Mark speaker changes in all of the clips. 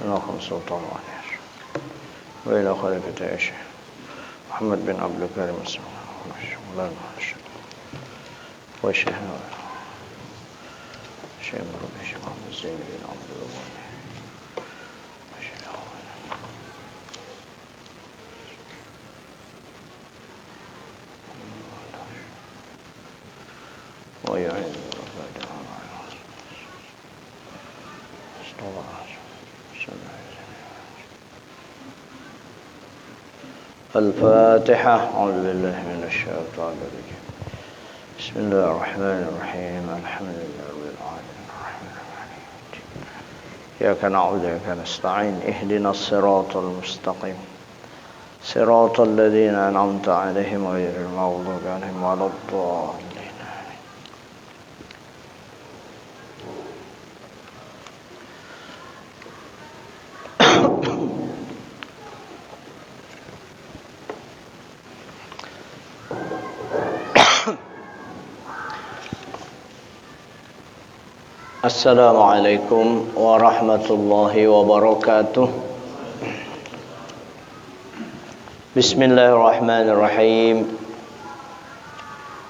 Speaker 1: لكم سلطان ونير وإلى خليفة الشيخ محمد بن عبد الكريم والشيخ الشيخ مربي الشيخ محمد زين بن عبد الله ويعين الفاتحة. أعوذ بالله من الشيطان الرجيم. بسم الله الرحمن الرحيم. الحمد لله رب العالمين الرحمن الرحيم إياك نعبد وإياك نستعين اهدنا الصراط المستقيم صراط الذين أنعمت عليهم غير المغضوب عليهم ولا الضالين. Assalamualaikum warahmatullahi wabarakatuh. Bismillahirrahmanirrahim.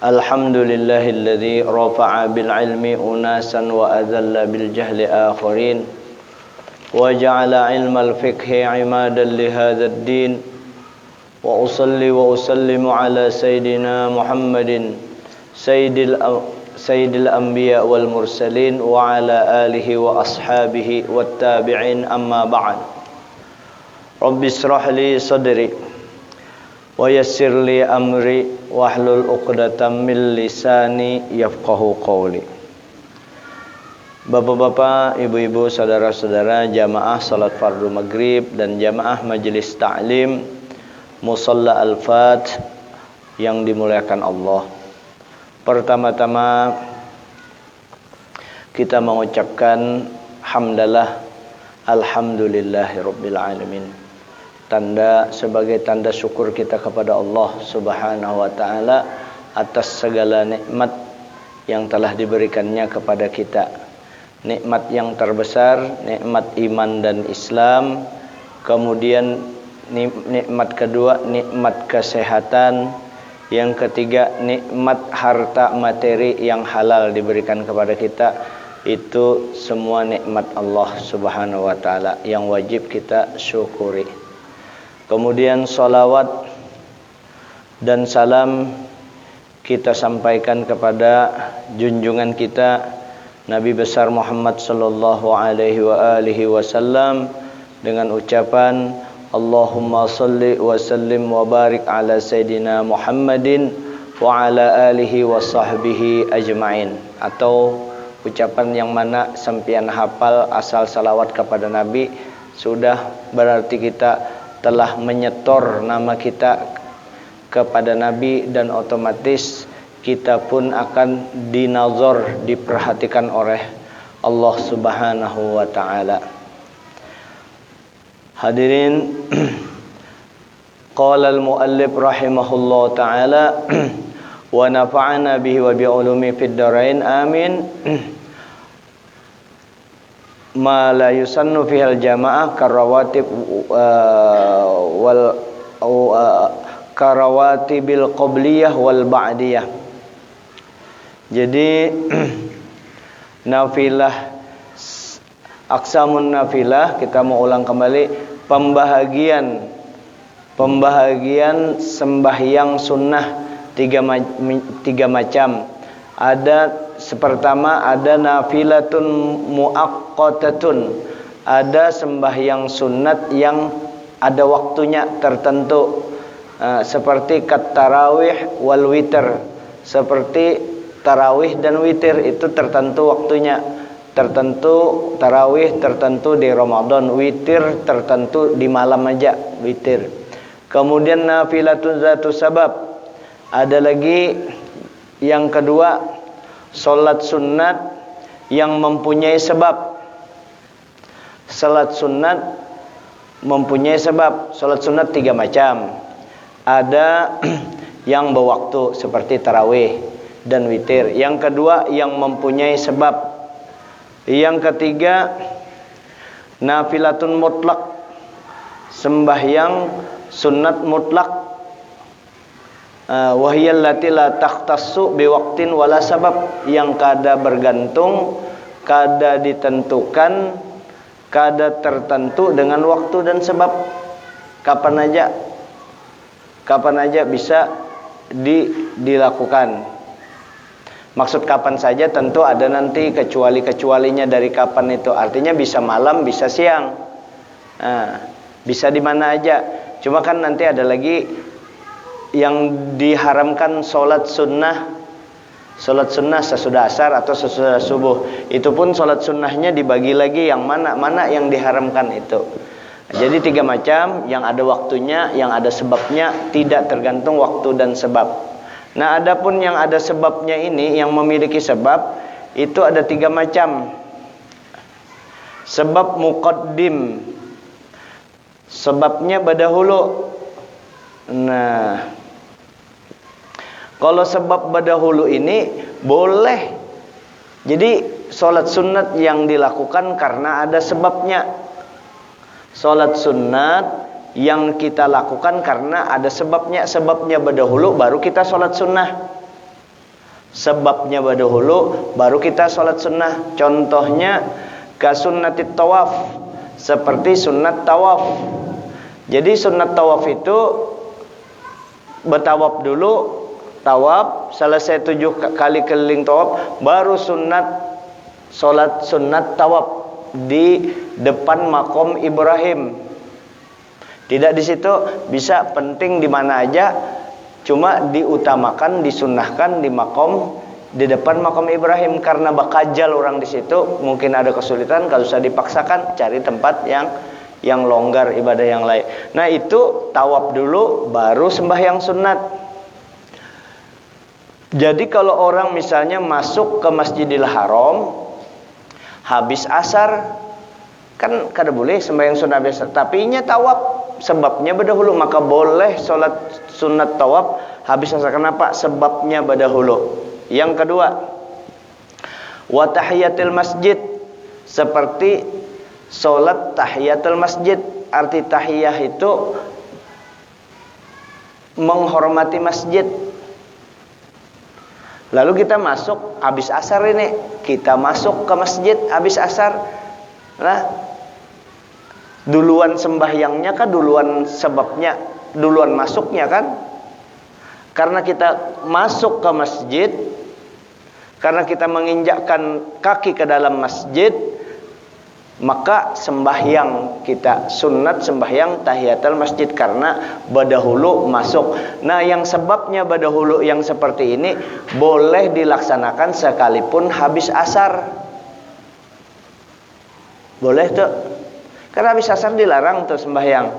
Speaker 1: Alhamdulillahilladzi rafa'a bil ilmi unasan wa adalla bil jahli akharin wa ja'ala ilmal fiqhi imadan li hadzal din wa usalli wa usallimu ala sayidina Muhammadin Sayyidil Anbiya wal Mursalin wa ala alihi wa ashabihi wat tabi'in amma ba'd. Rabbi israh li sadri wa yassir li amri wahlul 'uqdatam min lisani yafqahu qawli. Bapak-bapak, ibu-ibu, saudara-saudara jamaah salat fardu maghrib dan jamaah majelis ta'lim Musalla Al-Fat yang dimuliakan Allah. Pertama-tama kita mengucapkan hamdalah alhamdulillahirabbil alamin. Sebagai tanda syukur kita kepada Allah Subhanahu wa taala atas segala nikmat yang telah diberikannya kepada kita. Nikmat yang terbesar, nikmat iman dan Islam. Kemudian nikmat kedua, nikmat kesehatan. Yang ketiga, nikmat harta materi yang halal diberikan kepada kita. Itu semua nikmat Allah Subhanahu wa taala yang wajib kita syukuri. Kemudian salawat dan salam kita sampaikan kepada junjungan kita Nabi besar Muhammad sallallahu alaihi wasallam dengan ucapan Allahumma salli wa sallim wa barik ala Sayyidina Muhammadin wa ala alihi wa sahbihi ajma'in. Atau ucapan yang mana sampian hafal asal salawat kepada Nabi, sudah berarti kita telah menyetor nama kita kepada Nabi dan otomatis kita pun akan dinazar, diperhatikan oleh Allah Subhanahu wa ta'ala. Hadirin, qala al-muallif rahimahullah ta'ala wa nafa'ana bihi wa bi'ulumi fid dharain amin. Ma la yusannu fihi al-jama'ah karawatib wal karawatibil qabliyah wal ba'diyah. Jadi nafilah, aqsamun nafilah, kita mau ulang kembali pembahagian sembahyang sunnah tiga macam. Ada pertama, ada nafilatun muaqqatatun, ada sembahyang sunnat yang ada waktunya tertentu, seperti tarawih wal witir. Seperti tarawih dan witir itu tertentu waktunya. Tertentu tarawih tertentu di Ramadan, witir tertentu di malam aja witir. Kemudian nafilatun zatu sabab. Ada lagi yang kedua, salat sunnat yang mempunyai sebab. Salat sunnat mempunyai sebab. Salat sunnat tiga macam. Ada yang berwaktu seperti tarawih dan witir. Yang kedua yang mempunyai sebab. Yang ketiga nafilatun mutlak, sembahyang sunat mutlak. Wahiyal lati la takhtassu biwaqtin wala sabab, yang kada bergantung, kada ditentukan, kada tertentu dengan waktu dan sebab. Kapan aja bisa dilakukan. Maksud kapan saja tentu ada nanti kecuali-kecualinya dari kapan itu. Artinya bisa malam, bisa siang. Bisa di mana aja. Cuma kan nanti ada lagi yang diharamkan sholat sunnah sesudah asar atau sesudah subuh. Itu pun sholat sunnahnya dibagi lagi yang mana yang diharamkan itu. Jadi 3 macam, yang ada waktunya, yang ada sebabnya, tidak tergantung waktu dan sebab. Nah, adapun yang ada sebabnya ini, yang memiliki sebab, itu ada 3 macam. Sebab muqaddim, sebabnya berdahulu. Nah, kalau sebab berdahulu ini boleh. Jadi sholat sunat yang dilakukan karena ada sebabnya. Sholat sunat yang kita lakukan karena ada sebabnya. Sebabnya berdahulu baru kita sholat sunnah. Sebabnya berdahulu baru kita sholat sunnah. Contohnya kasunnatit tawaf, seperti sunat tawaf. Jadi sunat tawaf itu bertawaf dulu, tawaf selesai 7 kali keliling tawaf, baru sholat sunat tawaf di depan makom Ibrahim. Tidak di situ, bisa penting di mana aja, cuma diutamakan, disunnahkan di depan makom Ibrahim, karena bakajal orang di situ, mungkin ada kesulitan. Kalau usah dipaksakan, cari tempat yang longgar, ibadah yang lain. Nah, itu tawaf dulu baru sembahyang sunat. Jadi kalau orang misalnya masuk ke Masjidil Haram habis asar, kan kada boleh sembahyang sunat biasa, tapi nya tawaf, sebabnya berdahulu, maka boleh sholat sunat tawaf habis asar. Kenapa? Sebabnya berdahulu. Yang kedua, wa tahiyatul masjid, seperti sholat tahiyatul masjid. Arti tahiyah itu menghormati masjid. Lalu kita masuk habis asar ini, kita masuk ke masjid habis asar. Nah, duluan sembahyangnya kan, duluan sebabnya, duluan masuknya kan? Karena kita masuk ke masjid, karena kita menginjakkan kaki ke dalam masjid, maka sembahyang kita sunat sembahyang tahiyatul masjid karena berdahulu masuk. Nah, yang sebabnya berdahulu yang seperti ini boleh dilaksanakan sekalipun habis asar. Boleh tuh. Karena habis asar dilarang tuh sembahyang.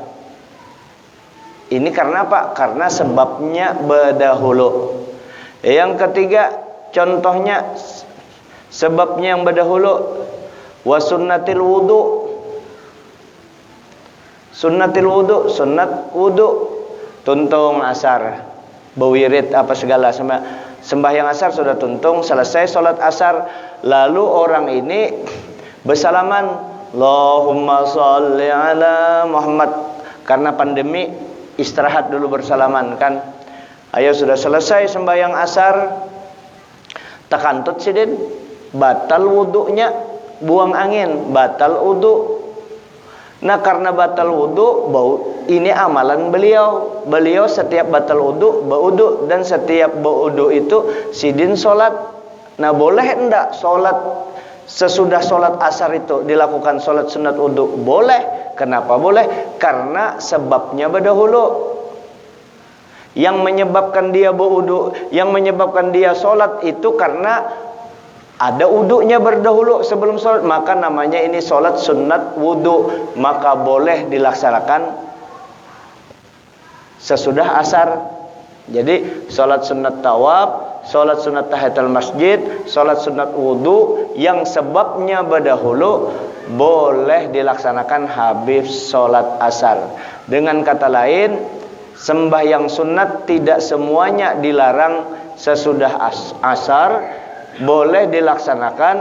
Speaker 1: Ini karena apa? Karena sebabnya berdahulu. Yang ketiga, contohnya sebabnya yang berdahulu, wa sunnatil wudu. Sunnatil wudu, sunat wudu. Tuntung asar, bewirid apa segala, sembahyang asar sudah tuntung, selesai sholat asar, lalu orang ini bersalaman, Allahumma sholli ala Muhammad. Karena pandemi, istirahat dulu bersalaman kan. Ayo sudah selesai sembahyang asar, takantut sidin, batal wudunya, buang angin, batal wudu. Nah, karena batal wudu, ini amalan beliau. Beliau setiap batal wudu, berwudu, dan setiap berwudu itu sidin sholat. Nah, boleh enggak sholat sesudah sholat asar itu dilakukan sholat sunat wudu? Boleh. Kenapa boleh? Karena sebabnya berdahulu. Yang menyebabkan dia berwudu, yang menyebabkan dia sholat itu karena ada wudunya berdahulu sebelum sholat, maka namanya ini sholat sunat wudu, maka boleh dilaksanakan sesudah asar. Jadi sholat sunat tawaf, sholat sunat tahiyatul masjid, sholat sunat wudu yang sebabnya berdahulu boleh dilaksanakan habis sholat asar. Dengan kata lain, sembahyang sunat tidak semuanya dilarang sesudah asar, boleh dilaksanakan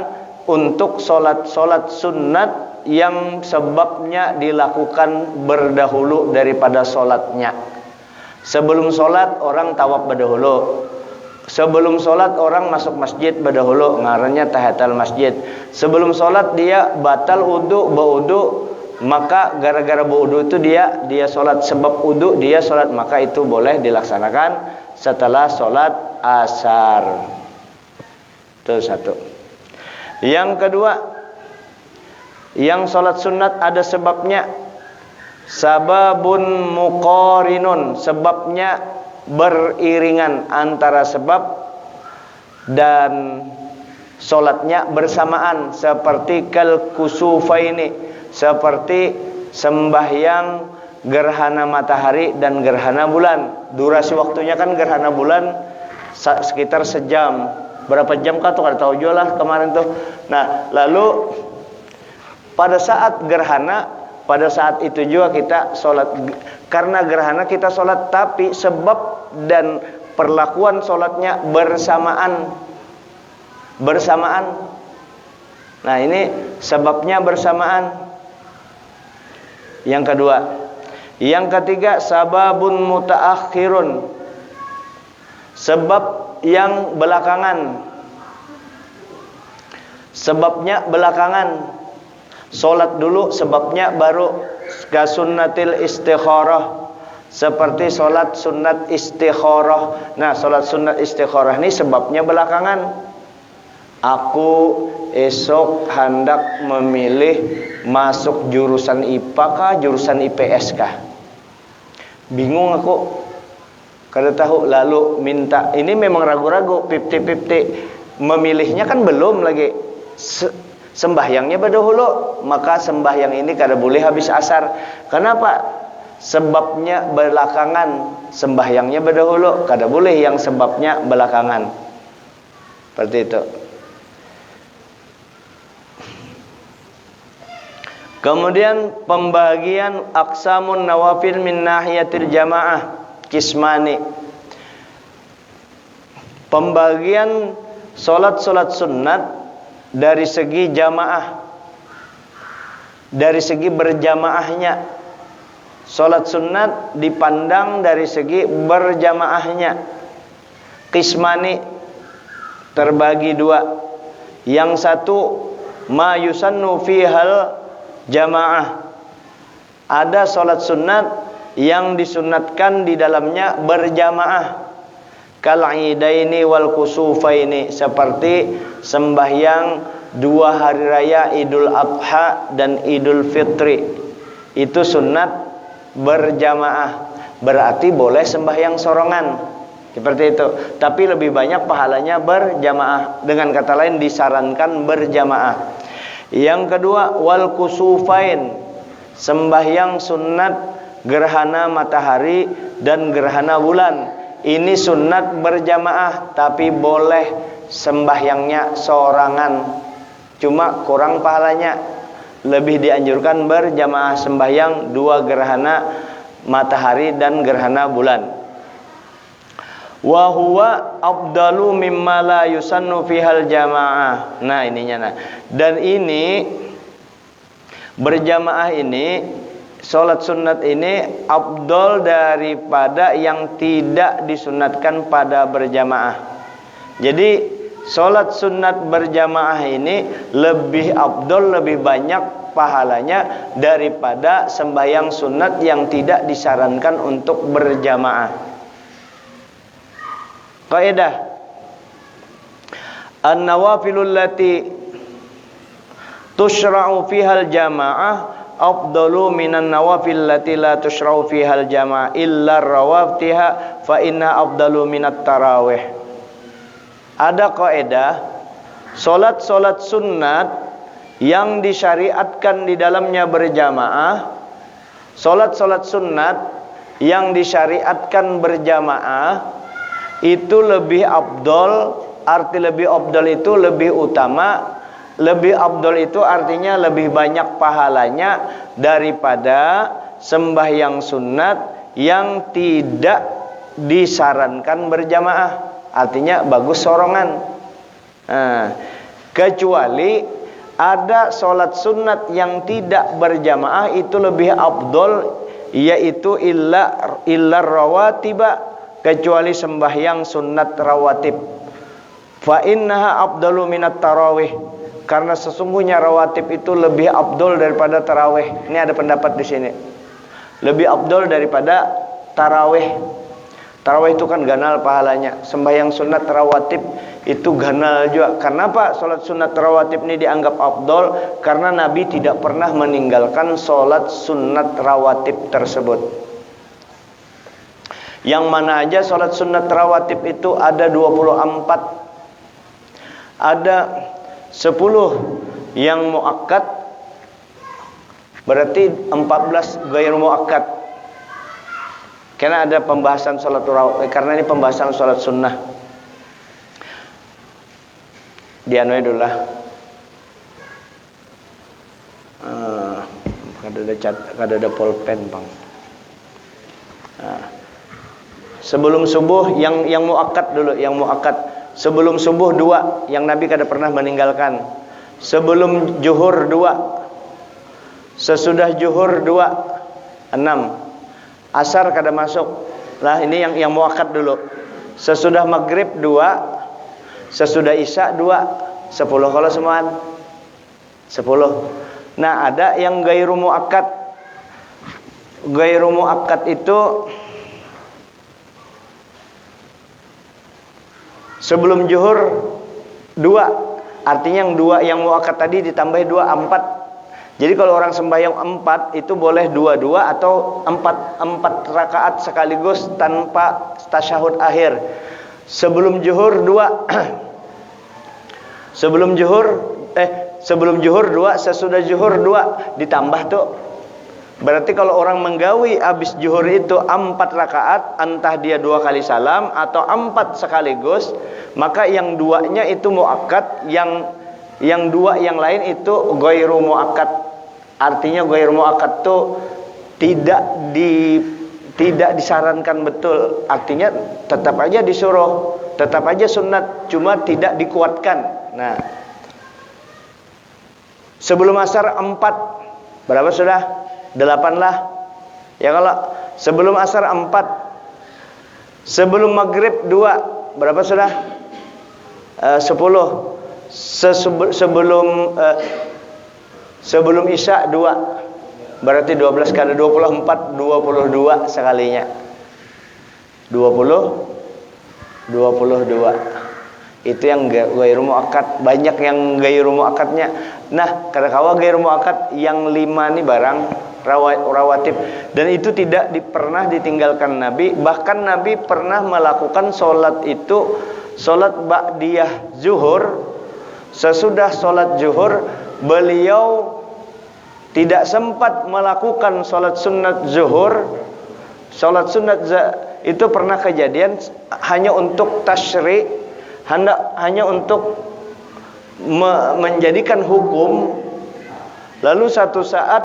Speaker 1: untuk sholat sunat yang sebabnya dilakukan berdahulu daripada solatnya. Sebelum solat orang tawaf berdahulu. Sebelum solat orang masuk masjid berdahulu, ngarannya tahiyatul masjid. Sebelum solat dia batal wudu, berwudu, maka gara-gara berwudu itu dia solat, sebab wudu dia solat, maka itu boleh dilaksanakan setelah solat asar. Itu satu. Yang kedua, yang solat sunat ada sebabnya. Sababun muqarinun, sebabnya beriringan antara sebab dan solatnya bersamaan, seperti kal kusufaini, seperti sembahyang gerhana matahari dan gerhana bulan. Durasi waktunya kan gerhana bulan sekitar sejam. Berapa jam kah tuh, kada tahu juga lah kemarin tuh. Nah, lalu pada saat gerhana, pada saat itu juga kita sholat. Karena gerhana kita sholat, tapi sebab dan perlakuan sholatnya bersamaan. Nah, ini sebabnya bersamaan. Yang kedua. Yang ketiga, sababun mutaakhirun, sebab yang belakangan. Sebabnya belakangan. Solat dulu sebabnya baru. Kasunnatil istikharah, seperti solat sunat istikharah. Nah, solat sunat istikharah ini sebabnya belakangan. Aku esok hendak memilih masuk jurusan IPA kah, jurusan IPS kah? Bingung aku, kada tahu. Lalu minta, ini memang ragu-ragu, 50-50. Memilihnya kan belum lagi. Sembahyangnya berdahulu, maka sembahyang ini kada boleh habis asar. Kenapa? Sebabnya belakangan, sembahyangnya berdahulu, kada boleh yang sebabnya belakangan. Seperti itu. Kemudian pembagian aqsamun nawafil min nahiyatil jamaah kismani. Pembagian solat-solat sunat dari segi jamaah, dari segi berjamaahnya. Solat sunat dipandang dari segi berjamaahnya. Qismani, terbagi dua. Yang satu, ma yusannu fihal jamaah. Ada solat sunat yang disunatkan di dalamnya berjamaah. Kal-idaini wal kusufaini, seperti sembahyang dua hari raya Idul Adha dan Idul Fitri. Itu sunat berjamaah. Berarti boleh sembahyang sorongan, seperti itu. Tapi lebih banyak pahalanya berjamaah. Dengan kata lain disarankan berjamaah. Yang kedua, wal kusufain, sembahyang sunat gerhana matahari dan gerhana bulan. Ini sunat berjamaah, tapi boleh sembahyangnya sorangan, cuma kurang pahalanya. Lebih dianjurkan berjamaah sembahyang dua gerhana matahari dan gerhana bulan. Wa huwa afdalu mimma la yusannu fihal jamaah. Nah, ininya. Dan ini berjamaah ini, solat sunat ini afdal daripada yang tidak disunatkan pada berjamaah. Jadi solat sunat berjamaah ini lebih afdal, lebih banyak pahalanya daripada sembahyang sunat yang tidak disarankan untuk berjamaah. Kaidah an-nawafilul lati tushra'u fihal jamaah afdalu minan nawafil lati la tushra'u fihal jamaah illa rawatiha fa inna afdalu minat tarawih. Ada kaidah, solat-solat sunat yang disyariatkan di dalamnya berjamaah, solat-solat sunat yang disyariatkan berjamaah itu lebih afdal. Arti lebih afdal itu lebih utama. Lebih afdal itu artinya lebih banyak pahalanya daripada sembahyang sunat yang tidak disarankan berjamaah. Artinya bagus sorongan. Kecuali ada solat sunat yang tidak berjamaah itu lebih afdol, yaitu illa rawatiba, kecuali sembahyang sunat rawatib. Fa innaha afdalu minat tarawih, karena sesungguhnya rawatib itu lebih afdol daripada tarawih. Ini ada pendapat di sini. Lebih afdol daripada tarawih. Tarawih itu kan ganal pahalanya. Sembahyang sunat rawatib itu ganal juga. Kenapa solat sunat rawatib ini dianggap afdol? Karena Nabi tidak pernah meninggalkan solat sunat rawatib tersebut. Yang mana aja solat sunat rawatib itu ada 24. Ada 10 yang muakkad, berarti 14 gair muakkad. Karena ada pembahasan salat tarawih, karena ini pembahasan salat sunnah. Dianuai dulu lah. Kada ada pulpen, Bang. Sebelum subuh yang muakkad dulu, yang muakkad. Sebelum subuh 2 yang Nabi kada pernah meninggalkan. Sebelum zuhur 2. Sesudah zuhur 2 6. Asar kada masuk. Lah ini yang muakkad dulu. Sesudah maghrib 2. Sesudah isya 2. 10 kalau semuaan. 10. Nah, ada yang gairu muakkad. Gairu muakkad itu sebelum zuhur 2. Artinya yang 2 yang muakkad tadi ditambah 2 4. Jadi kalau orang sembahyang 4 itu boleh 2-2 atau 4 rakaat sekaligus tanpa tasyahud akhir. Sebelum zuhur 2. sebelum zuhur 2, sesudah zuhur 2 ditambah tuh. Berarti kalau orang menggawi habis zuhur itu 4 rakaat, entah dia 2 kali salam atau 4 sekaligus, maka yang 2-nya itu muakkad, yang 2 yang lain itu ghairu muakkad. Artinya ghairu muakkad itu tidak disarankan betul. Artinya tetap aja disuruh, tetap aja sunat, cuma tidak dikuatkan. Nah, sebelum asar 4, berapa sudah? 8 lah. Ya kalau sebelum asar 4, sebelum maghrib 2, berapa sudah? 10. Sebelum isya 2, berarti 12 kali 24, 22 sekalinya. 22. Itu yang ghairu muakkad. Banyak yang ghairu muakkadnya. Nah, kadang-kadang ghairu muakkad yang 5 nih barang rawatib, dan itu tidak pernah ditinggalkan Nabi. Bahkan Nabi pernah melakukan solat itu, solat ba'diyah zuhur. Sesudah solat zuhur beliau tidak sempat melakukan solat sunat zuhur. Solat sunat itu pernah kejadian hanya untuk tasyri', hanya untuk menjadikan hukum. Lalu satu saat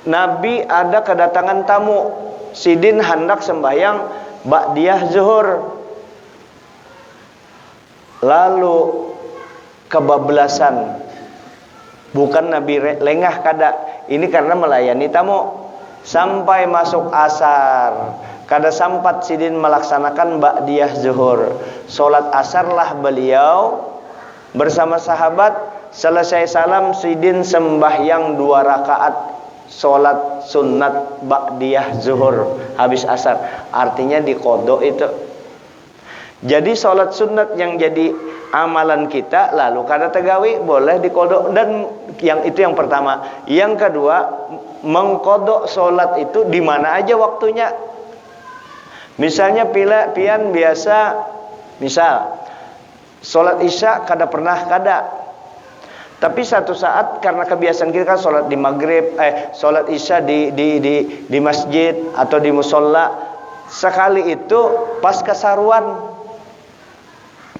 Speaker 1: Nabi ada kedatangan tamu. Sidin hendak sembahyang ba'diyah zuhur. Lalu kebablasan. Bukan Nabi lengah kada. Ini karena melayani tamu. Sampai masuk asar, kada sempat Sidin melaksanakan ba'diyah zuhur. Solat asarlah beliau bersama sahabat. Selesai salam, Sidin sembahyang 2 rakaat solat sunat ba'diyah zuhur habis asar. Artinya diqodho itu. Jadi solat sunat yang jadi amalan kita, lalu kada tegawi, boleh diqodho. Dan yang pertama. Yang kedua, mengqodho solat itu di mana aja waktunya. Misalnya pian biasa, misal solat isya kada pernah kada. Tapi satu saat karena kebiasaan kita kan solat di maghrib, solat isya di masjid atau di musola. Sekali itu pas kesaruan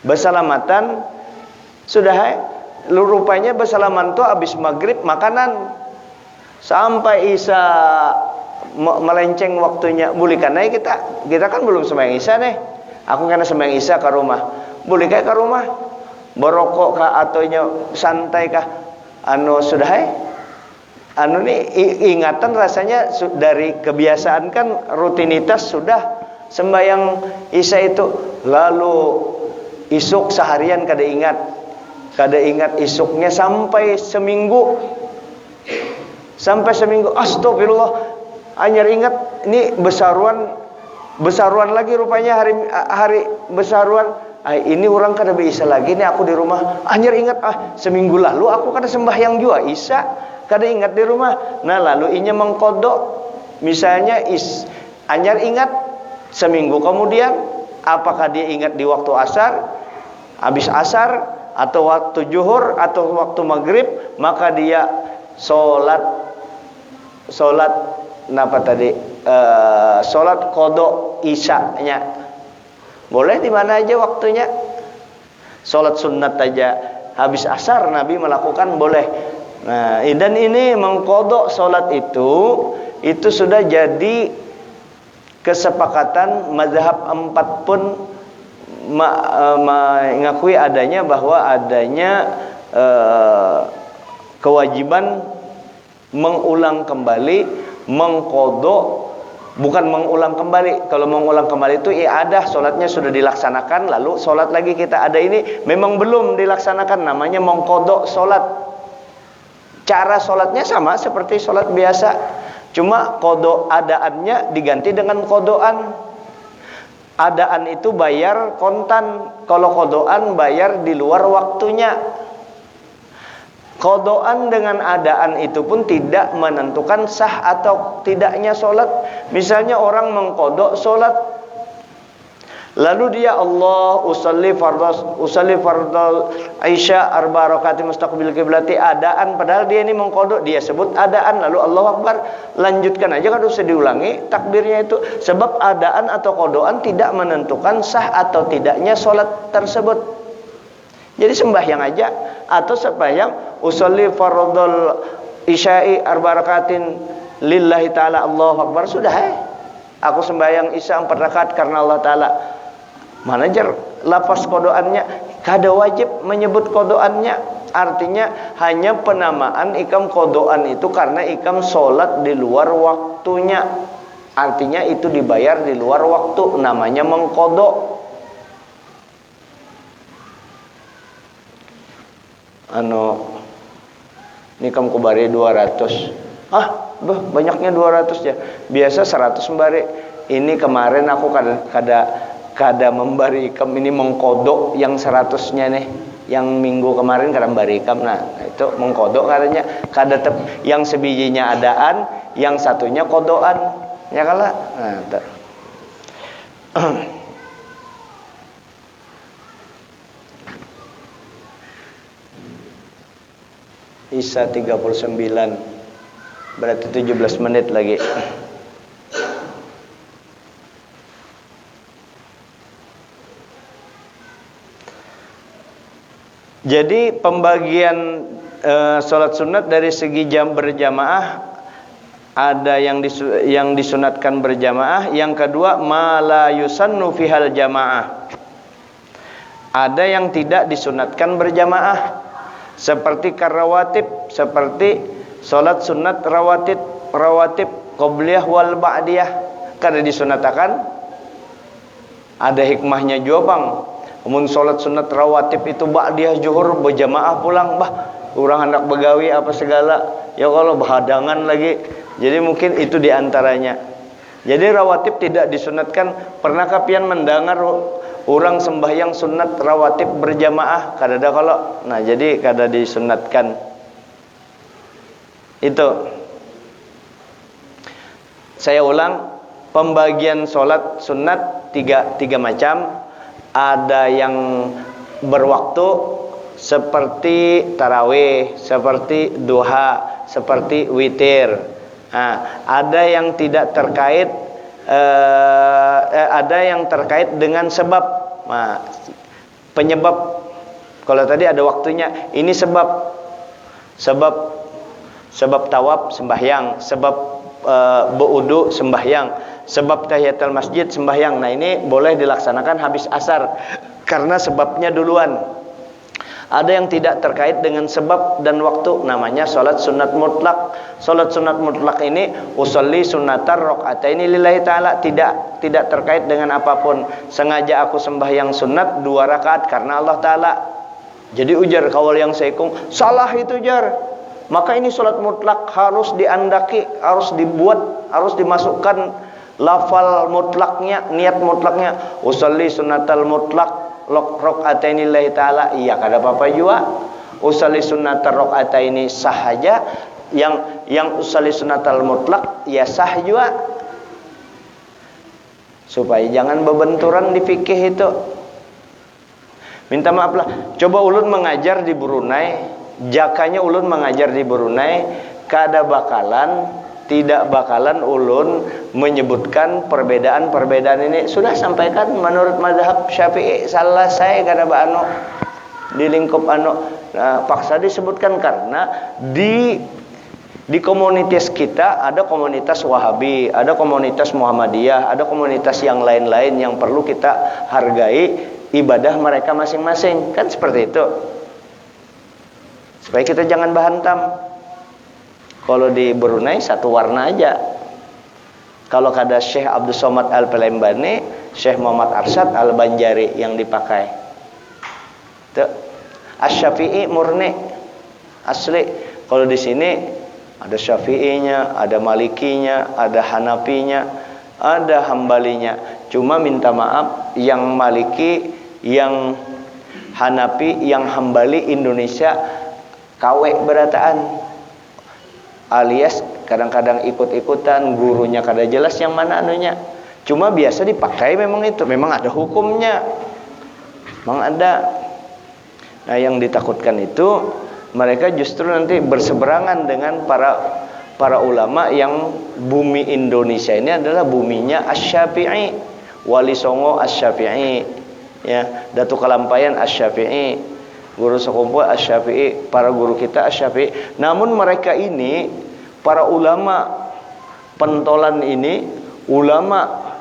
Speaker 1: bersalamatan sudah rupanya bersalaman tuh habis maghrib makanan sampai isya melenceng waktunya. Boleh karena kita kan belum sembahyang isya nih. Aku karena sembahyang isya ke rumah. Boleh kayak ke rumah berokok kah atau santai kah, sudah nih ingatan rasanya dari kebiasaan kan, rutinitas sudah sembahyang isya itu, lalu isuk seharian kada ingat isuknya sampai seminggu, astagfirullah, anyar ingat ini besaruan lagi rupanya, hari besaruan. Ini orang kada bisa lagi nih aku di rumah. Anyar ingat seminggu lalu aku kada sembahyang juga isya, kada ingat di rumah. Nah lalu inya mengkodok, misalnya anyar ingat seminggu kemudian, apakah dia ingat di waktu asar, habis asar, atau waktu zuhur, atau waktu maghrib, maka dia sholat sholat kodok isyanya. Boleh di mana aja waktunya. Sholat sunat aja habis asar Nabi melakukan, boleh. Nah, dan ini mengkodok sholat itu sudah jadi kesepakatan mazhab 4 pun mengakui adanya, bahwa adanya kewajiban mengulang kembali, mengkodok. Bukan mengulang kembali. Kalau mengulang kembali itu i'adah, sholatnya sudah dilaksanakan, lalu sholat lagi kita. Ada ini memang belum dilaksanakan, namanya mengkodok sholat. Cara sholatnya sama seperti sholat biasa, cuma kodok adaannya diganti dengan kodokan. Adaan itu bayar kontan, kalau kodokan bayar di luar waktunya. Kodokan dengan adaan itu pun tidak menentukan sah atau tidaknya sholat. Misalnya orang mengkodok sholat, lalu dia Allah usalli fardal Isya arba rakaat mustaqbil qiblati, adaan, padahal dia ini mengkodok, dia sebut adaan, lalu Allahu Akbar, lanjutkan aja, kan usah diulangi takbirnya itu. Sebab adaan atau kodokan tidak menentukan sah atau tidaknya sholat tersebut. Jadi sembahyang aja, atau sembahyang usolli fardhul isya'i arba rakaatin lillahi ta'ala Allahu Akbar, sudah aku sembahyang isya 4 rakaat karena Allah Ta'ala. Manajer lafaz kodoannya, kada wajib menyebut kodoannya. Artinya hanya penamaan ikam kodoan itu karena ikam sholat di luar waktunya. Artinya itu dibayar di luar waktu, namanya mengkodok. Ini kamu kubari 200. Banyaknya 200 ya. Biasa 100 membari. Ini kemarin aku kada membari ikam, ini mengkodok yang 100-nya nih. Yang minggu kemarin kada membari ikam. Nah, itu mengkodok katanya. Yang sebijinya adaan, yang satunya kodokan. Ya kalah. Nah, Isya 39, berarti 17 menit lagi. Jadi pembagian sholat sunat dari segi jam berjamaah, ada yang disunatkan berjamaah. Yang kedua, ma la yusannu fihal jamaah, ada yang tidak disunatkan berjamaah. Seperti karawatib, seperti sholat sunat rawatib qobliyah wal ba'diyah, kada disunatakan. Ada hikmahnya juga bang. Mun sholat sunat rawatib itu ba'diyah zuhur berjamaah pulang, orang hendak begawi apa segala, ya kalau berhadangan lagi. Jadi mungkin itu diantaranya. Jadi rawatib tidak disunatkan. Pernahkah pian mendengar orang sembahyang sunat rawatib berjamaah? Kada ada kalau. Nah, jadi kada disunatkan. Itu. Saya ulang, pembagian sholat sunat tiga macam. Ada yang berwaktu seperti tarawih, seperti duha, seperti witir. Nah, ada yang tidak terkait, ada yang terkait dengan sebab. Nah, penyebab. Kalau tadi ada waktunya, ini sebab tawaf sembahyang, sebab berwudu sembahyang, sebab tahiyatul masjid sembahyang. Nah, ini boleh dilaksanakan habis asar karena sebabnya duluan. Ada yang tidak terkait dengan sebab dan waktu, namanya salat sunat mutlak. Salat sunat mutlak ini usolli sunnatar rakaataini lillahi taala, tidak terkait dengan apapun. Sengaja aku sembahyang sunat 2 rakaat karena Allah taala. Jadi ujar kawal yang seikung, salah itu jar. Maka ini salat mutlak harus diandaki, harus dibuat, harus dimasukkan lafal mutlaknya, niat mutlaknya. Usolli sunnatal mutlak rakaataini lillahi taala, iya kada apa-apa juga. Usolli sunnatar rakaataini sah aja. Yang usolli sunnatal mutlak ya sah juga. Supaya jangan bebenturan di fikih itu. Minta maaf lah. Coba ulun mengajar di Brunei, jakanya ulun mengajar di Brunei, tidak bakalan ulun menyebutkan perbedaan-perbedaan ini. Sudah sampaikan menurut mazhab Syafi'i salah saya kada anu di lingkup paksa disebutkan karena di komunitas kita ada komunitas Wahabi, ada komunitas Muhammadiyah, ada komunitas yang lain-lain yang perlu kita hargai ibadah mereka masing-masing. Kan seperti itu. Supaya kita jangan bahantam. Kalau di Brunei satu warna aja. Kalau kada Syekh Abdul Somad Al-Palembani, Syekh Muhammad Arsyad Al-Banjari yang dipakai. Tuh. Asy-Syafi'i murni asli. Kalau di sini ada Syafi'inya, ada Malikinya, ada Hanafinya, ada Hambalinya. Cuma minta maaf, yang Maliki, yang Hanafi, yang Hambali Indonesia kawe berataan. Alias kadang-kadang ikut-ikutan, gurunya kada jelas yang mana anunya. Cuma biasa dipakai memang itu, memang ada hukumnya. Memang ada. Nah, yang ditakutkan itu mereka justru nanti berseberangan dengan para ulama yang bumi Indonesia ini adalah buminya Asy-Syafi'i, Wali Songo Asy-Syafi'i, ya, Datuk Kalampayan Asy-Syafi'i, Guru Sekumpuh Asy-Syafi'i, para guru kita Asy-Syafi'i. Namun mereka ini, para ulama pentolan ini, ulama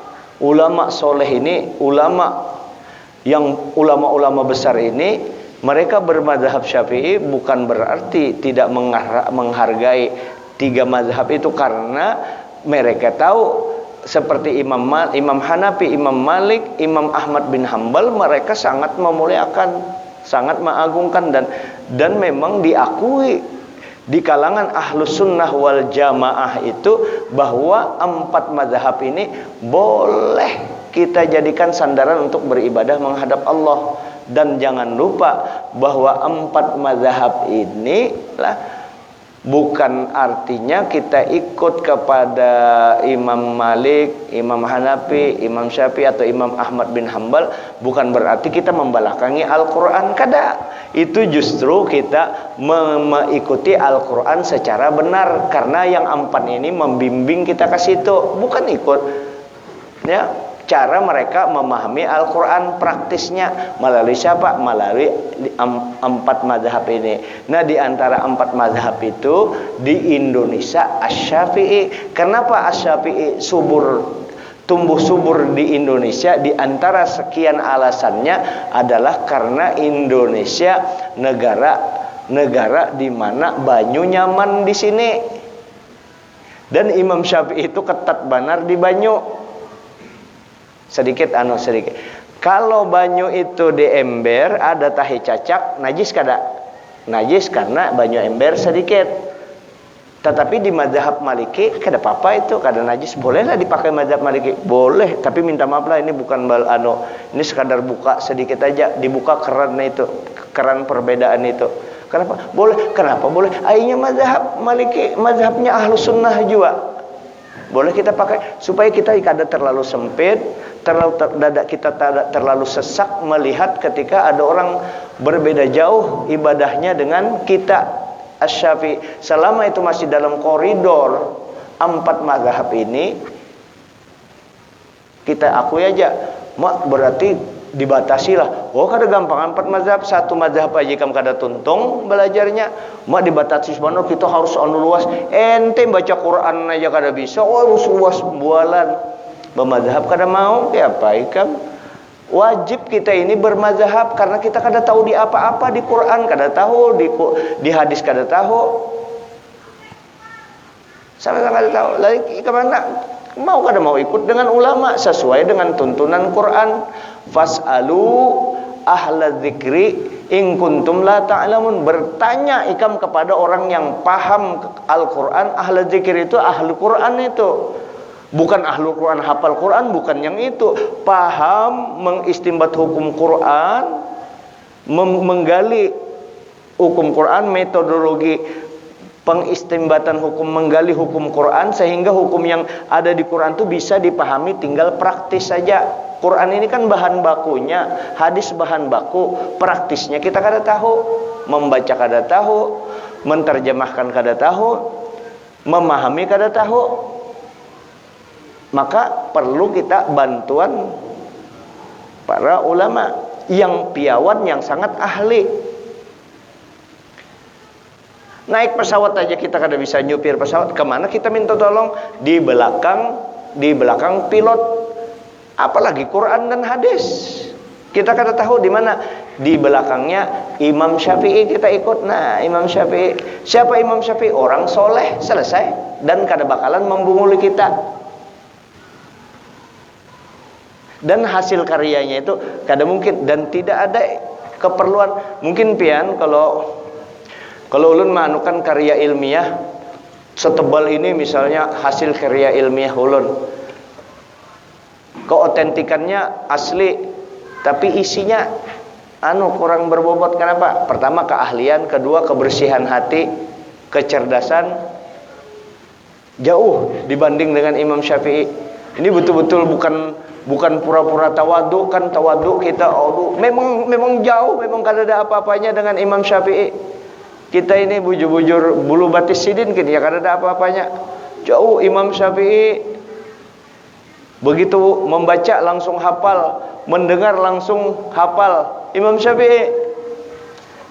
Speaker 1: soleh ini, ulama besar ini, mereka bermadzhab Syafi'i bukan berarti tidak menghargai 3 mazhab itu, karena mereka tahu seperti Imam Hanafi, Imam Malik, Imam Ahmad bin Hambal, mereka sangat memuliakan, sangat mengagungkan dan memang diakui di kalangan Ahlus Sunnah wal Jamaah itu bahwa 4 mazhab ini boleh kita jadikan sandaran untuk beribadah menghadap Allah. Dan jangan lupa bahwa 4 mazhab ini lah bukan artinya kita ikut kepada Imam Malik, Imam Hanafi, Imam Syafi'i atau Imam Ahmad bin Hambal, bukan berarti kita membelakangi Al-Quran. Kada. Itu justru kita mengikuti Al-Quran secara benar, karena yang 4 ini membimbing kita ke situ, bukan ikut ya cara mereka memahami Al-Quran praktisnya melalui siapa? Melalui 4 mazhab ini. Nah, di antara 4 mazhab itu di Indonesia Asy-Syafi'i. Kenapa Asy-Syafi'i tumbuh subur di Indonesia? Di antara sekian alasannya adalah karena Indonesia negara di mana banyu nyaman di sini. Dan Imam Syafi'i itu ketat banar di banyu. Sedikit. Kalau banyu itu di ember ada tahi cacak, najis kada? Najis karena banyu ember sedikit. Tetapi di mazhab Maliki kada apa-apa itu, kada najis, bolehlah dipakai mazhab Maliki. Boleh, tapi minta maaf lah, ini bukan ini sekadar buka sedikit aja, dibuka keran itu, keran perbedaan itu. Kenapa? Boleh. Kenapa boleh? Akhirnya mazhab Maliki, mazhabnya Ahlus Sunnah juga. Boleh kita pakai supaya kita kada terlalu sempit, kita terlalu sesak melihat ketika ada orang berbeda jauh ibadahnya dengan kita Asy-Syafi'i. Selama itu masih dalam koridor 4 mazhab ini, kita akui aja, berarti dibatasi lah. Oh, kada gampang 4 mazhab, 1 mazhab aja kam kada tuntung belajarnya. Dibatasi sebenarnya kita harus luas. Ente baca Quran aja kada bisa, harus luas bualan. Bermazhab kada mau, ya apa ikam? Wajib kita ini bermazhab karena kita kada tahu di apa-apa, di Quran kada tahu, di hadis kada tahu. Sama-sama kada tahu. Lagi kemana? Mau kada mau ikut dengan ulama sesuai dengan tuntunan Quran. Fas'alu ahla dzikri in kuntum la ta'lamun. Bertanya ikam kepada orang yang paham Al-Quran. Ahla dzikir itu ahli Quran itu. Bukan ahlul Quran hafal Quran, bukan yang itu. Paham mengistimbat hukum Quran, menggali hukum Quran, metodologi pengistimbatan hukum, menggali hukum Quran sehingga hukum yang ada di Quran itu bisa dipahami, tinggal praktis saja. Quran ini kan bahan bakunya, hadis bahan baku, praktisnya kita kada tahu, membaca kada tahu, menterjemahkan kada tahu, memahami kada tahu. Maka perlu kita bantuan para ulama yang piawan, yang sangat ahli. Naik pesawat aja kita kada bisa nyupir pesawat, kemana kita minta tolong? Di belakang pilot. Apalagi Quran dan hadis. Kita kada tahu di mana. Di belakangnya Imam Syafi'i kita ikut. Nah, Imam Syafi'i. Siapa Imam Syafi'i? Orang soleh, selesai. Dan kada bakalan membunguli kita. Dan hasil karyanya itu kada mungkin dan tidak ada keperluan. Mungkin pian kalau ulun manukan karya ilmiah setebal ini, misalnya hasil karya ilmiah ulun, keotentikannya asli tapi isinya kurang berbobot. Kenapa? Pertama keahlian, kedua kebersihan hati, kecerdasan jauh dibanding dengan Imam Syafi'i. Ini betul-betul bukan pura-pura tawadu. Kan tawadu kita memang jauh, memang kada ada apa-apanya dengan Imam Syafi'i. Kita ini bujur-bujur bulu batis sidin kita ya kada ada apa-apanya. Jauh Imam Syafi'i. Begitu membaca langsung hafal, mendengar langsung hafal. Imam Syafi'i.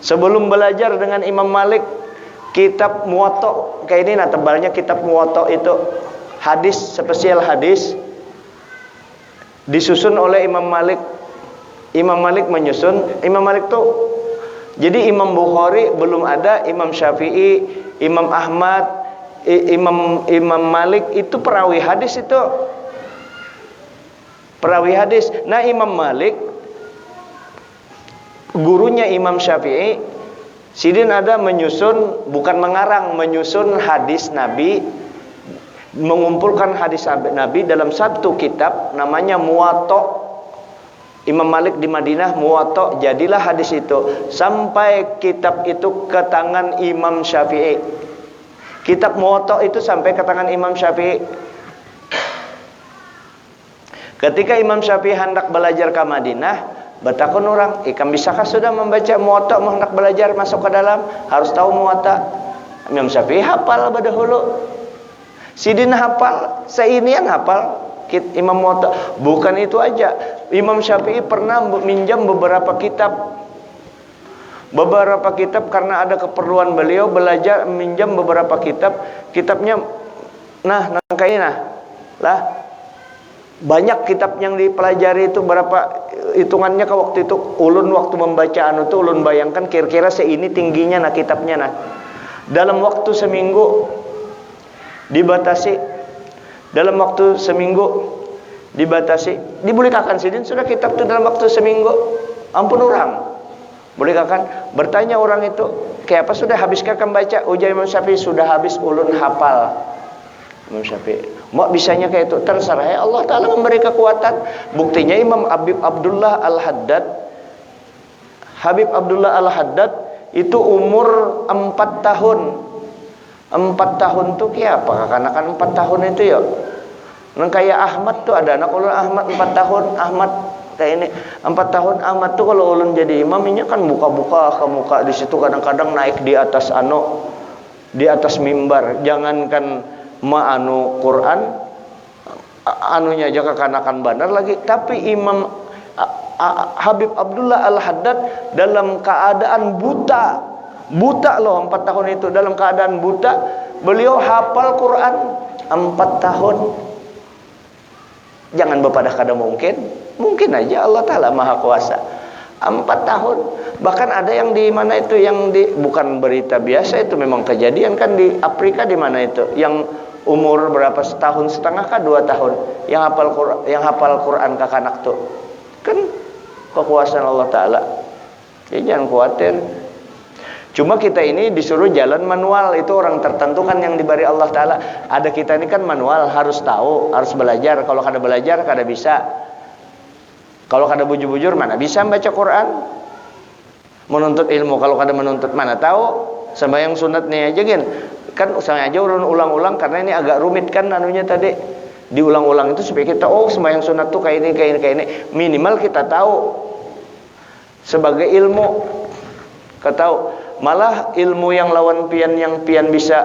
Speaker 1: Sebelum belajar dengan Imam Malik, kitab Muwatta, kayak ini nah tebalnya kitab Muwatta itu, hadis, spesial hadis, disusun oleh Imam Malik. Imam Malik menyusun. Imam Malik tuh, jadi Imam Bukhari belum ada, Imam Syafi'i, Imam Ahmad, Imam Malik itu perawi hadis itu. Perawi hadis. Nah, Imam Malik gurunya Imam Syafi'i, sidin ada menyusun, bukan mengarang, menyusun hadis Nabi, mengumpulkan hadis Nabi dalam satu kitab namanya Muwatta. Imam Malik di Madinah, Muwatta, jadilah hadis itu sampai kitab itu ke tangan Imam Syafi'i. Kitab Muwatta itu sampai ke tangan Imam Syafi'i. Ketika Imam Syafi'i hendak belajar ke Madinah, bertakun orang, ikam bisakah sudah membaca Muwatta, hendak belajar masuk ke dalam, harus tahu Muwatta. Imam Syafi'i hafal dahulu. Sidin hafal, seinian hafal Imam Muwatta. Bukan itu aja, Imam Syafi'i pernah minjam beberapa kitab. Beberapa kitab karena ada keperluan beliau belajar, minjam beberapa kitab. Kitabnya banyak kitab yang dipelajari itu, berapa hitungannya ke waktu itu ulun waktu membaca itu ulun bayangkan kira-kira seini tingginya kitabnya dalam waktu seminggu dibatasi, dibolehkan sidin sudah kitab itu dalam waktu seminggu. Ampun orang bolehkan. Bertanya orang itu, kayak apa sudah habiskah kamu baca? Ujar Imam Syafi'i, sudah habis ulun hafal. Imam Syafi'i, mau bisanya kayak itu, terserah ya, Allah Ta'ala memberi kekuatan. Buktinya Imam Habib Abdullah Al-Haddad itu umur 4 tahun. 4 tahun tuh kayak apa? Kanakan 4 tahun itu ya. Nang kayak Ahmad tuh ada anak ulun Ahmad 4 tahun. Ahmad kayak ini 4 tahun. Ahmad tuh kalau ulun jadi imamnya kan buka-buka ke muka di situ, kadang-kadang naik di atas mimbar. Jangankan Quran, anunya aja kekanakan bandar lagi. Tapi Imam Habib Abdullah Al-Haddad dalam keadaan buta loh, 4 tahun itu dalam keadaan buta, beliau hafal Quran 4 tahun. Jangan bepadah kada mungkin. Mungkin aja, Allah Ta'ala maha kuasa. 4 tahun. Bahkan ada yang di mana itu, yang di, bukan berita biasa, itu memang kejadian kan di Afrika, di mana itu, yang umur berapa, setahun setengah kah 2 tahun, yang hafal Quran kakanak tuh. Kan kekuasaan Allah Ta'ala. Jadi jangan khawatir. Cuma kita ini disuruh jalan manual. Itu orang tertentu kan yang diberi Allah Ta'ala. Ada kita ini kan manual, harus tahu, harus belajar. Kalau kada belajar, kada bisa. Kalau kada bujur-bujur, mana bisa baca Quran. Menuntut ilmu, kalau kada menuntut, mana tahu. Sembahyang sunat nih aja kan usah aja ulang-ulang, karena ini agak rumit kan anunya tadi. Diulang-ulang itu supaya kita, oh sembahyang sunat tuh kayak ini. Minimal kita tahu sebagai ilmu. Ketahu. Malah ilmu yang lawan pian, yang pian bisa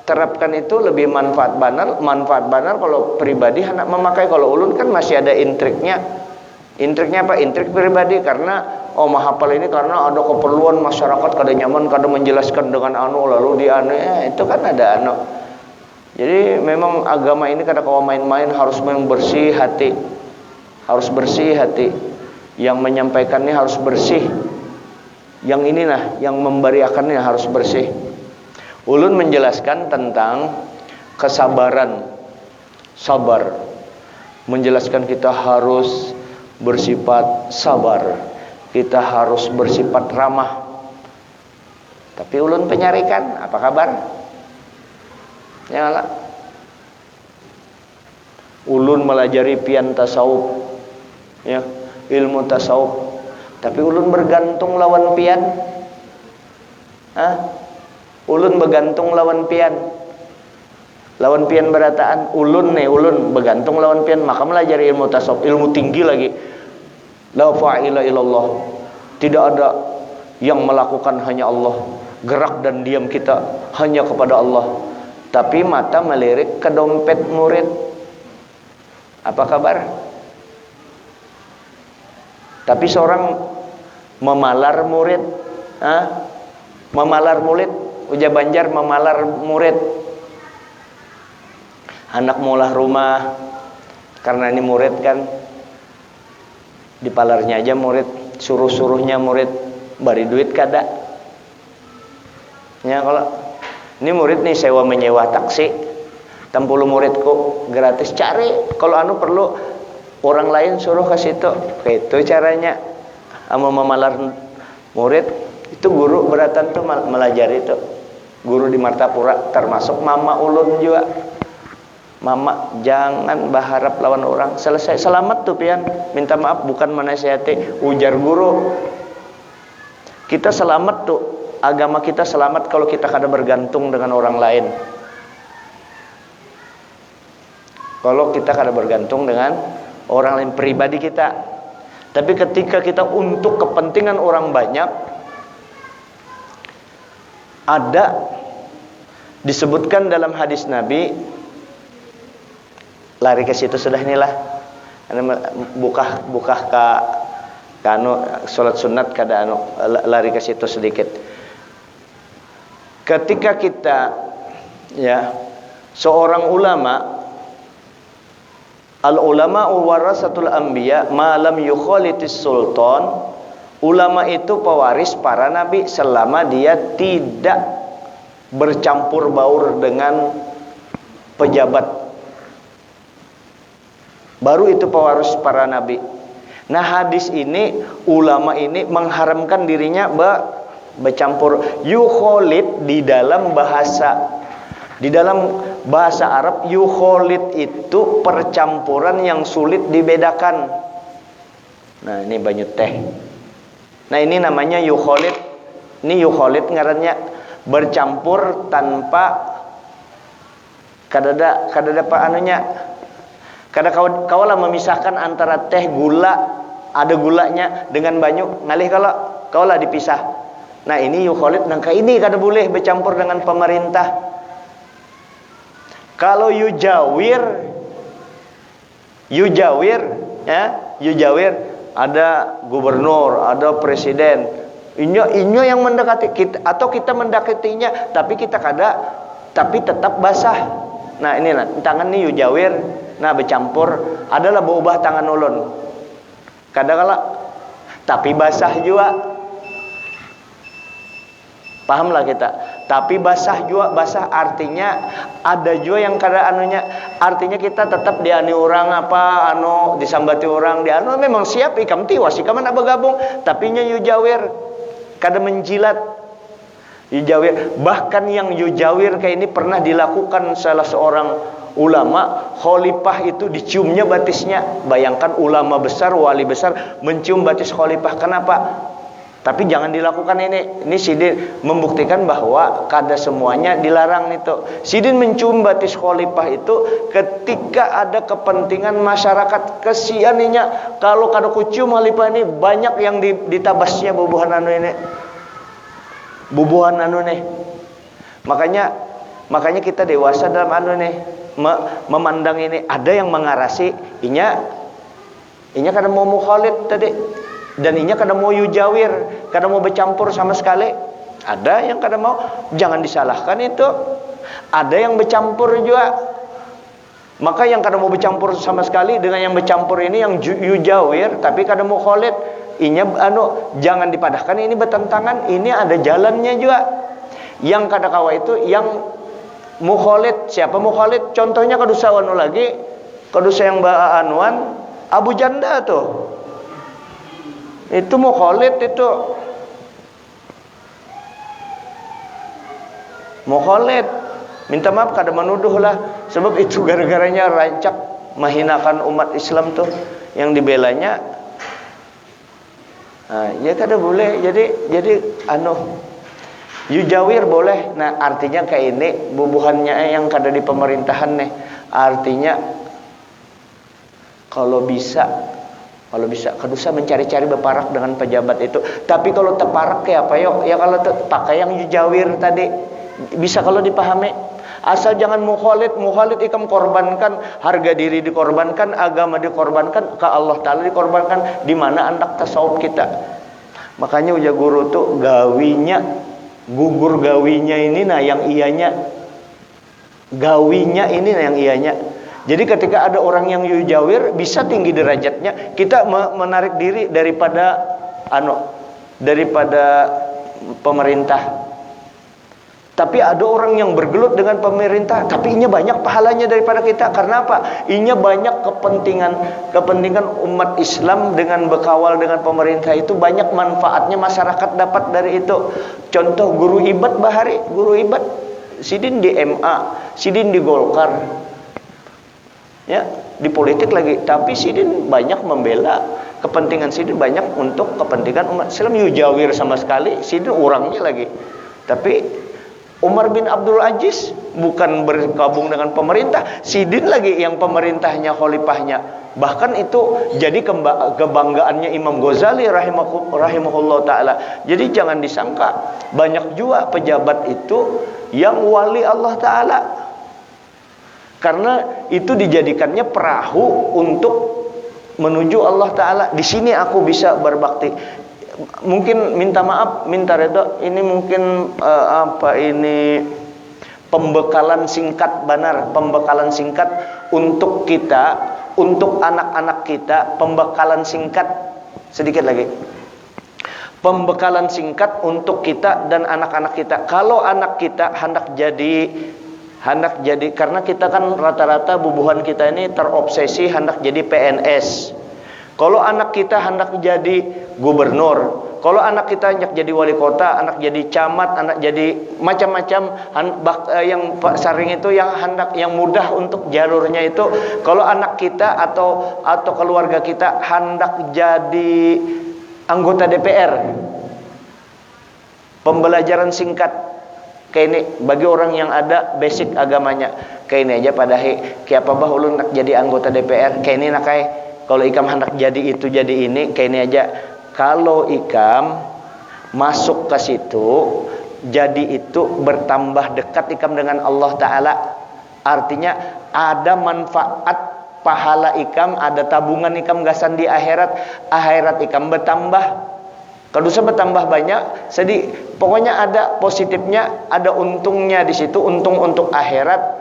Speaker 1: terapkan itu lebih manfaat banar kalau pribadi hendak memakai. Kalau ulun kan masih ada intriknya. Intriknya apa? Intrik pribadi, karena mahafal ini karena ada keperluan masyarakat, kada nyaman, kada menjelaskan dengan lalu di itu kan ada Jadi memang agama ini kada kawa main-main, harus memang bersih hati. Harus bersih hati. Yang menyampaikannya harus bersih. Yang inilah, yang memberiakannya harus bersih. Ulun menjelaskan tentang kesabaran, sabar. Menjelaskan kita harus bersifat sabar, kita harus bersifat ramah. Tapi ulun penyarikan, apa kabar? Ya lah. Ulun melajari pian tasawuf, ya, ilmu tasawuf. Tapi ulun bergantung lawan pian. Ulun bergantung lawan pian. Lawan pian berataan. Ulun bergantung lawan pian. Maka melajari ilmu tasawuf, ilmu tinggi lagi. La fa'ila illallah. Tidak ada yang melakukan, hanya Allah. Gerak dan diam kita hanya kepada Allah. Tapi mata melirik ke dompet murid. Apa kabar? Tapi seorang memalar murid, memalar murid, ujar Banjar memalar murid. Anak mulah rumah, karena ini murid kan, dipalarnya aja murid, suruh-suruhnya murid, bari duit kada. Ya kalau ini murid nih sewa menyewa taksi, 60 muridku gratis, cari. Kalau perlu orang lain suruh ke situ. Itu caranya. Amal memalar murid itu, guru beratan tuh melajari itu. Guru di Martapura termasuk mama ulun juga. Mama jangan berharap lawan orang. Selesai selamat tuh pian. Minta maaf bukan menasihati, ujar guru. Kita selamat tuh, agama kita selamat kalau kita kada bergantung dengan orang lain. Kalau kita kada bergantung dengan orang lain, pribadi kita. Tapi ketika kita untuk kepentingan orang banyak, ada disebutkan dalam hadis Nabi, lari ke situ sudah inilah, buka ke salat sunat kada lari ke situ sedikit. Ketika kita, ya, seorang ulama, al-ulama warasatul anbiya ma lam yukhalitis sultan. Ulama itu pewaris para nabi selama dia tidak bercampur baur dengan pejabat. Baru itu pewaris para nabi. Nah, hadis ini, ulama ini mengharamkan dirinya bercampur. Yukholid di dalam bahasa Arab, yukholid itu percampuran yang sulit dibedakan. Nah, ini banyu teh. Nah, ini namanya yukholid. Ini yukholid ngarannya bercampur tanpa kadada apa anunya. Kada kaulah memisahkan antara teh gula, ada gulanya, dengan banyu, ngalih kaulah dipisah. Nah, ini yukholid nangka ini kada boleh bercampur dengan pemerintah. Kalau yujawir, ada gubernur, ada presiden, inyo yang mendekati kita, atau kita mendekatinya, tapi kita kada, tapi tetap basah. Nah, inilah tangan nih yujawir. Nah bercampur adalah berubah tangan ulun. Kadang-kala tapi basah juga. Pahamlah kita. Tapi basah juga, basah artinya ada juga yang kada anunya, artinya kita tetap diani orang apa disambati orang memang siap ikam tiwas ikam nak bergabung, tapi nya yujawir kada menjilat. Yujawir, bahkan yang yujawir kayak ini pernah dilakukan salah seorang ulama, khalifah itu diciumnya batisnya. Bayangkan ulama besar, wali besar mencium batis khalifah. Kenapa? Tapi jangan dilakukan ini. Ini Sidin membuktikan bahwa kada semuanya dilarang itu. Sidin mencium batis khalifah itu ketika ada kepentingan masyarakat. Kesianinya kalau kada kucium khalifah ini banyak yang ditabasnya bubuhan ini. Bubuhan nih. Makanya kita dewasa dalam memandang ini. Ada yang mengarasi inya kada mau mukhalid tadi. Dan inya kada mau yujawir, kada mau bercampur sama sekali. Ada yang kada mau, jangan disalahkan itu. Ada yang bercampur juga. Maka yang kada mau bercampur sama sekali dengan yang bercampur ini yang yujawir tapi kada mau khalid, inya jangan dipadahkan ini bertentangan. Ini ada jalannya juga. Yang kada kawa itu yang mukhalid. Siapa mukhalid? Contohnya kadusa lagi, kadusa yang anuan Abu Janda tuh. Itu mukhalid itu. Mukhalid. Minta maaf kada menuduh lah. Sebab itu gara-garanya rancak menghinakan umat Islam tuh yang dibelanya. Nah, ya kada boleh. Jadi yujawir boleh. Nah, artinya kayak ini bubuhannya yang kada di pemerintahan nih. Artinya kalau bisa kadusa mencari-cari berparak dengan pejabat itu. Tapi kalau terparak kayak apa ya kalau pakai yang yujawir tadi bisa kalau dipahami. Asal jangan mukhalid ikam korbankan, harga diri dikorbankan, agama dikorbankan, ke Allah Ta'ala dikorbankan. Di mana anak tasawuf kita. Makanya uja guru tuh gugur gawinya ini yang ianya. Gawinya ini yang ianya. Jadi ketika ada orang yang yujawir bisa tinggi derajatnya, kita menarik diri daripada pemerintah. Tapi ada orang yang bergelut dengan pemerintah, tapi inya banyak pahalanya daripada kita. Karena apa? Inya banyak kepentingan umat Islam dengan berkawal dengan pemerintah itu banyak manfaatnya masyarakat dapat dari itu. Contoh guru ibad bahari, guru ibad Sidin di MA, Sidin di Golkar. Ya, di politik lagi, tapi Sidin banyak membela kepentingan Sidin banyak untuk kepentingan umat Islam. Yujawir sama sekali Sidin orangnya lagi. Tapi Umar bin Abdul Aziz bukan bergabung dengan pemerintah, Sidin lagi yang pemerintahnya, khalifahnya. Bahkan itu jadi kebanggaannya Imam Ghazali rahimahullah ta'ala. Jadi jangan disangka banyak juga pejabat itu yang wali Allah Ta'ala. Karena itu dijadikannya perahu untuk menuju Allah Ta'ala. Di sini aku bisa berbakti. Mungkin minta maaf, minta redha. Ini mungkin pembekalan singkat benar. Pembekalan singkat untuk kita, untuk anak-anak kita. Pembekalan singkat sedikit lagi. Pembekalan singkat untuk kita dan anak-anak kita. Kalau anak kita hendak jadi karena kita kan rata-rata bubuhan kita ini terobsesi hendak jadi PNS. Kalau anak kita hendak jadi gubernur, kalau anak kita hendak jadi wali kota, anak jadi camat, anak jadi macam-macam yang Pak Saring itu yang mudah untuk jalurnya itu. Kalau anak kita atau keluarga kita hendak jadi anggota DPR, pembelajaran singkat kayak ini bagi orang yang ada basic agamanya. Kayak ini aja padahi kayak apa bah ulun nak jadi anggota DPR, kayak ini nak kalau ikam hendak jadi itu jadi ini, kayak ini aja. Kalau ikam masuk ke situ, jadi itu bertambah dekat ikam dengan Allah Ta'ala. Artinya ada manfaat pahala ikam, ada tabungan ikam gasan di akhirat ikam bertambah. Kalau dosa bertambah banyak, jadi pokoknya ada positifnya, ada untungnya di situ, untung untuk akhirat.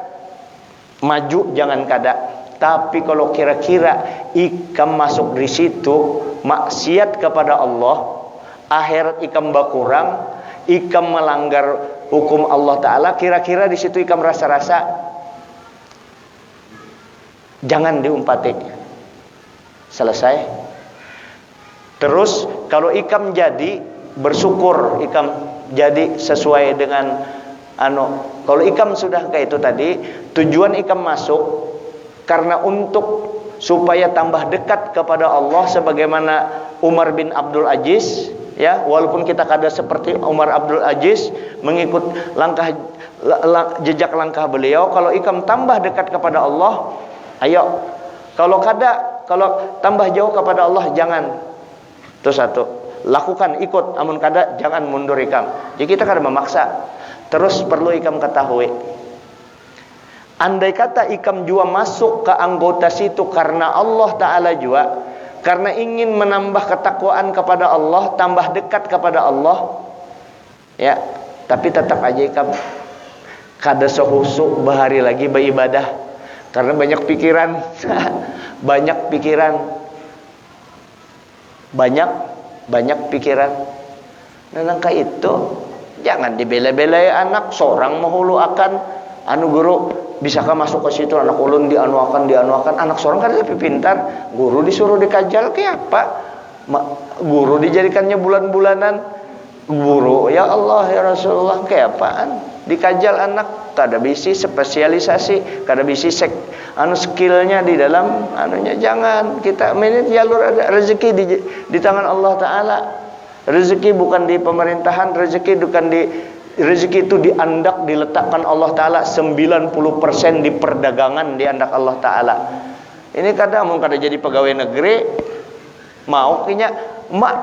Speaker 1: Maju jangan kada. Tapi kalau kira-kira ikam masuk di situ maksiat kepada Allah, akhirat ikam berkurang, ikam melanggar hukum Allah Ta'ala, kira-kira di situ ikam rasa-rasa, jangan diumpati. Selesai. Terus kalau ikam jadi bersyukur, ikam jadi sesuai dengan kalau ikam sudah kayak itu tadi, tujuan ikam masuk karena untuk supaya tambah dekat kepada Allah, sebagaimana Umar bin Abdul Aziz, ya, walaupun kita kada seperti Umar Abdul Aziz mengikut jejak langkah beliau, kalau ikam tambah dekat kepada Allah, ayo. Kalau tambah jauh kepada Allah, jangan. Itu satu. Lakukan, ikut, amun kada jangan mundur ikam. Jadi kita kada memaksa. Terus perlu ikam ketahui, andai kata ikam jua masuk ke anggota situ karena Allah Ta'ala jua, karena ingin menambah ketakwaan kepada Allah, tambah dekat kepada Allah, ya, tapi tetap aja ikam kada sehusuk bahari lagi beribadah karena banyak pikiran. banyak pikiran. Nah, nangka itu jangan dibela-belai anak seorang mahulu akan guru, bisakah masuk ke situ, anak ulun dianuakan, anak seorang kan lebih pintar, guru disuruh dikajal kayak apa, guru dijadikannya bulan-bulanan, guru ya Allah ya Rasulullah kayak apaan, dikajal anak, kada bisi spesialisasi, kada bisi skillnya di dalam jangan. Kita ini jalur ada rezeki di tangan Allah Ta'ala. Rezeki bukan di pemerintahan, rezeki itu diandak, diletakkan Allah Ta'ala 90% di perdagangan, diandak Allah Ta'ala. Ini kadang mau kada jadi pegawai negeri, mau kayaknya mak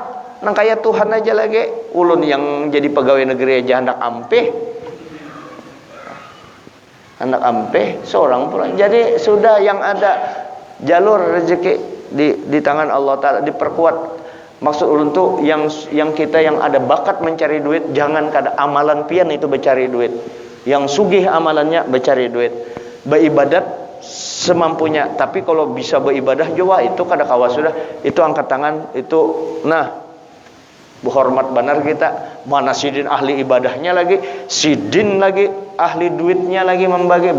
Speaker 1: nang kaya Tuhan aja lagi, ulun yang jadi pegawai negeri aja hendak ampeh seorang pula. Jadi sudah yang ada jalur rezeki di tangan Allah Ta'ala, diperkuat. Maksud ulun tuh yang kita yang ada bakat mencari duit, jangan kada amalan pian itu mencari duit. Yang sugih amalannya mencari duit. Beribadat semampunya, tapi kalau bisa beribadah jua itu kada kawa sudah, itu angkat tangan itu. Nah, berhormat benar kita. Mana sidin ahli ibadahnya lagi, sidin lagi ahli duitnya lagi membagi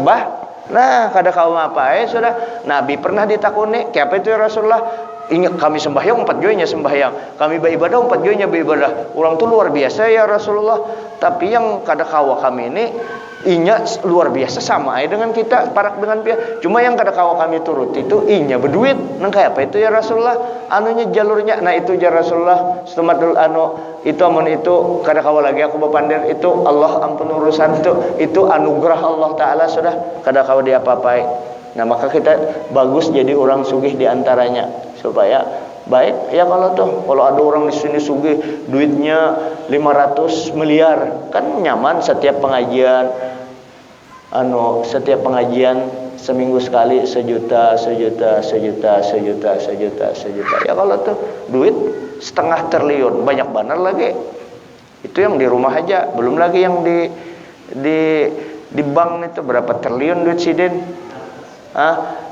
Speaker 1: Nah, kada kawa apa sudah. Nabi pernah ditakuni, "Kenapa itu ya Rasulullah?" Ingat kami sembahyang 4 joynya sembahyang, kami beribadah 4 joynya beribadah. Orang tuh luar biasa ya Rasulullah. Tapi yang kada kawa kami ini inya luar biasa sama aja dengan kita, parak dengan dia. Cuma yang kada kawa kami turut itu inya berduit. Nang kayak apa itu ya Rasulullah? Jalurnya. Nah itu ya Rasulullah. Setomatul itu amun itu kada kawa lagi aku bepandir itu Allah ampun urusan itu anugerah Allah Ta'ala sudah kada kawa dia apa-apai. Nah maka kita bagus jadi orang sugih diantaranya supaya baik ya. Kalau ada orang di sini sugih duitnya 500 miliar kan nyaman, setiap pengajian seminggu sekali 1 juta ya. Kalau tuh duit 0,5 triliun banyak benar lagi. Itu yang di rumah aja, belum lagi yang di bank itu berapa triliun duit sidin.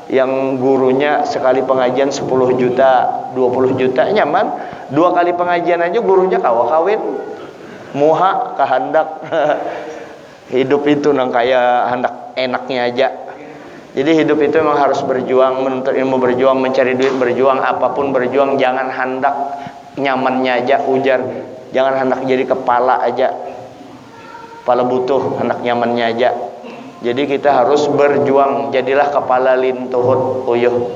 Speaker 1: Yang gurunya sekali pengajian 10 juta 20 juta nyaman, 2 kali pengajian aja gurunya kawin muha kehendak. Hidup itu nang kaya hendak enaknya aja. Jadi hidup itu memang harus berjuang, menuntut ilmu berjuang, mencari duit berjuang, apapun berjuang. Jangan hendak nyamannya aja, ujar. Jangan hendak jadi kepala aja, kepala butuh, hendak nyamannya aja. Jadi kita harus berjuang, jadilah kepala lintuhut uyuh.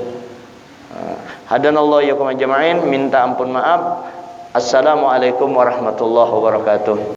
Speaker 1: Hadanallahu yakum ajma'in, minta ampun maaf. Assalamualaikum warahmatullahi wabarakatuh.